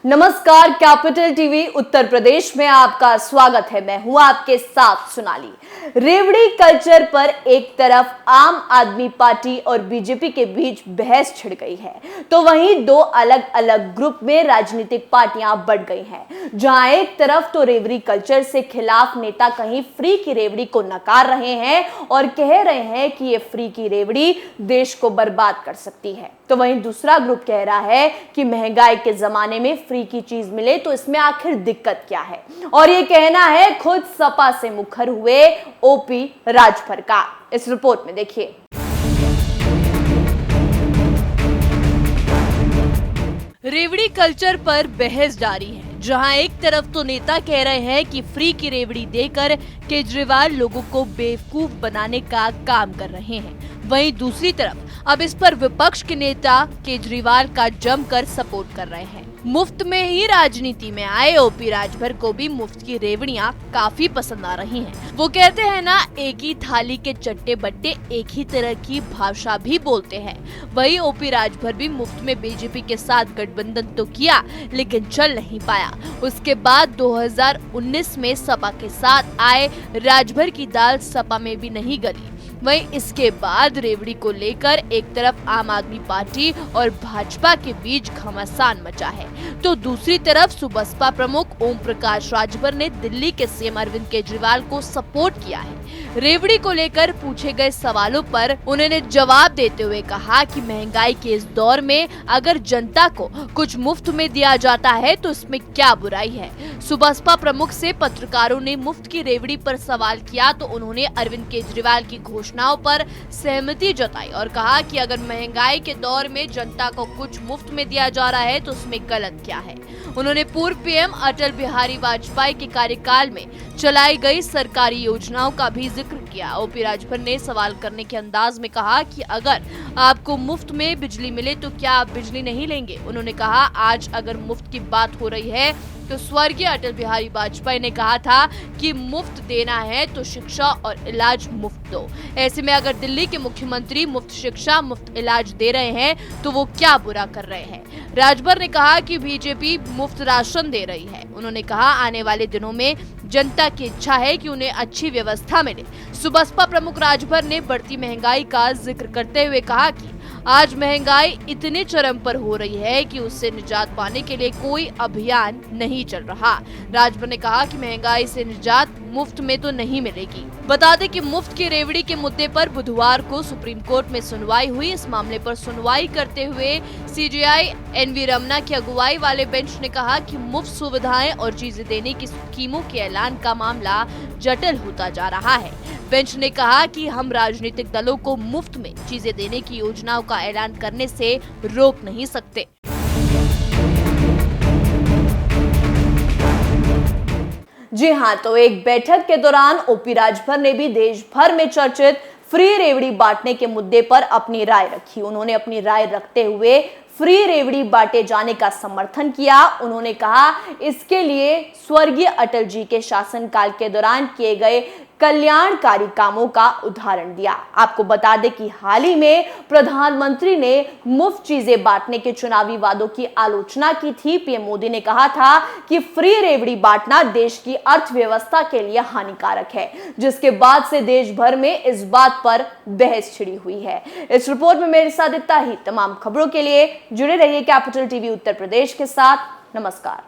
नमस्कार, capital TV Uttar Pradesh में आपका स्वागत है। मैं हूं आपके साथ सोनाली। रेवड़ी कल्चर पर एक तरफ आम आदमी पार्टी और बीजेपी के बीच बहस छिड़ गई है, तो वहीं दो अलग अलग ग्रुप में राजनीतिक पार्टियां बढ़ गई हैं। जहां एक तरफ तो रेवड़ी कल्चर से खिलाफ नेता कहीं फ्री की रेवड़ी को नकार रहे हैं और कह रहे हैं कि ये फ्री की रेवड़ी देश को बर्बाद कर सकती है, तो वहीं दूसरा ग्रुप कह रहा है कि महंगाई के जमाने में फ्री की चीज मिले तो इसमें आखिर दिक्कत क्या है। और ये कहना है खुद सपा से मुखर हुए ओपी राजभर का। इस रिपोर्ट में देखिए। रेवड़ी कल्चर पर बहस जारी है, जहां एक तरफ तो नेता कह रहे हैं कि फ्री की रेवड़ी देकर केजरीवाल लोगों को बेवकूफ बनाने का काम कर रहे हैं, वहीं दूसरी तरफ अब इस पर विपक्ष के नेता केजरीवाल का जमकर सपोर्ट कर रहे हैं। मुफ्त में ही राजनीति में आए ओपी राजभर को भी मुफ्त की रेवड़ियां काफी पसंद आ रही हैं। वो कहते हैं ना, एक ही थाली के चट्टे बट्टे एक ही तरह की भाषा भी बोलते हैं। वही ओपी राजभर भी मुफ्त में बीजेपी के साथ गठबंधन तो किया, लेकिन चल नहीं पाया। उसके बाद 2019 में सपा के साथ आए, राजभर की दाल सपा में भी नहीं गली। वहीं इसके बाद रेवड़ी को लेकर एक तरफ आम आदमी पार्टी और भाजपा के बीच घमासान मचा है, तो दूसरी तरफ सुबसपा प्रमुख ओम प्रकाश राजभर ने दिल्ली के सीएम अरविंद केजरीवाल को सपोर्ट किया है। रेवड़ी को लेकर पूछे गए सवालों पर उन्होंने जवाब देते हुए कहा कि महंगाई के इस दौर में अगर जनता को कुछ मुफ्त में दिया जाता है तो इसमें क्या बुराई है। सुबसपा प्रमुख से पत्रकारों ने मुफ्त की रेवड़ी पर सवाल किया तो उन्होंने अरविंद केजरीवाल की घोषणाओं पर सहमति जताई और कहा कि अगर महंगाई के दौर में जनता को कुछ मुफ्त में दिया जा रहा है तो उसमें गलत क्या है। उन्होंने पूर्व पीएम अटल बिहारी वाजपेयी के कार्यकाल में चलाई गई सरकारी योजनाओं का भी जिक्र किया। ओपी राजभर ने सवाल करने के अंदाज में कहा कि अगर आपको मुफ्त में बिजली मिले तो क्या आप बिजली नहीं लेंगे। उन्होंने कहा, आज अगर मुफ्त की बात हो रही है तो स्वर्गीय अटल बिहारी वाजपेयी ने कहा था कि मुफ्त देना है तो शिक्षा और इलाज मुफ्त दो। ऐसे में अगर दिल्ली के मुख्यमंत्री मुफ्त शिक्षा मुफ्त इलाज दे रहे हैं तो वो क्या बुरा कर रहे हैं। राजभर ने कहा कि बीजेपी मुफ्त राशन दे रही है। उन्होंने कहा, आने वाले दिनों में जनता की इच्छा है कि उन्हें अच्छी व्यवस्था मिले। सुबसपा प्रमुख राजभर ने बढ़ती महंगाई का जिक्र करते हुए कहा कि आज महंगाई इतने चरम पर हो रही है कि उससे निजात पाने के लिए कोई अभियान नहीं चल रहा। राजभर ने कहा कि महंगाई से निजात मुफ्त में तो नहीं मिलेगी। बता दें कि मुफ्त की रेवड़ी के मुद्दे पर बुधवार को सुप्रीम कोर्ट में सुनवाई हुई। इस मामले पर सुनवाई करते हुए सीजेआई एनवी रमना की अगुवाई वाले बेंच ने कहा कि मुफ्त सुविधाएं और चीजें देने की स्कीमों के ऐलान का मामला जटिल होता जा रहा है। बेंच ने कहा कि हम राजनीतिक दलों को मुफ्त में चीजें देने की योजनाओं का ऐलान करने से रोक नहीं सकते। जी हाँ, तो एक बैठक के दौरान ओपी राजभर ने भी देश भर में चर्चित फ्री रेवड़ी बांटने के मुद्दे पर अपनी राय रखी। उन्होंने अपनी राय रखते हुए फ्री रेवड़ी बांटे जाने का समर्थन किया। उन्होंने कहा, इसके लिए स्वर्गीय अटल जी के शासनकाल के दौरान किए गए कल्याणकारी कामों का उदाहरण दिया। आपको बता दें कि हाल ही में प्रधानमंत्री ने मुफ्त चीजें बांटने के चुनावी वादों की आलोचना की थी। पीएम मोदी ने कहा था कि फ्री रेवड़ी बांटना देश की अर्थव्यवस्था के लिए हानिकारक है, जिसके बाद से देश भर में इस बात पर बहस छिड़ी हुई है। इस रिपोर्ट में मेरे साथ इतना ही। तमाम खबरों के लिए जुड़े रहिए कैपिटल टीवी उत्तर प्रदेश के साथ। नमस्कार।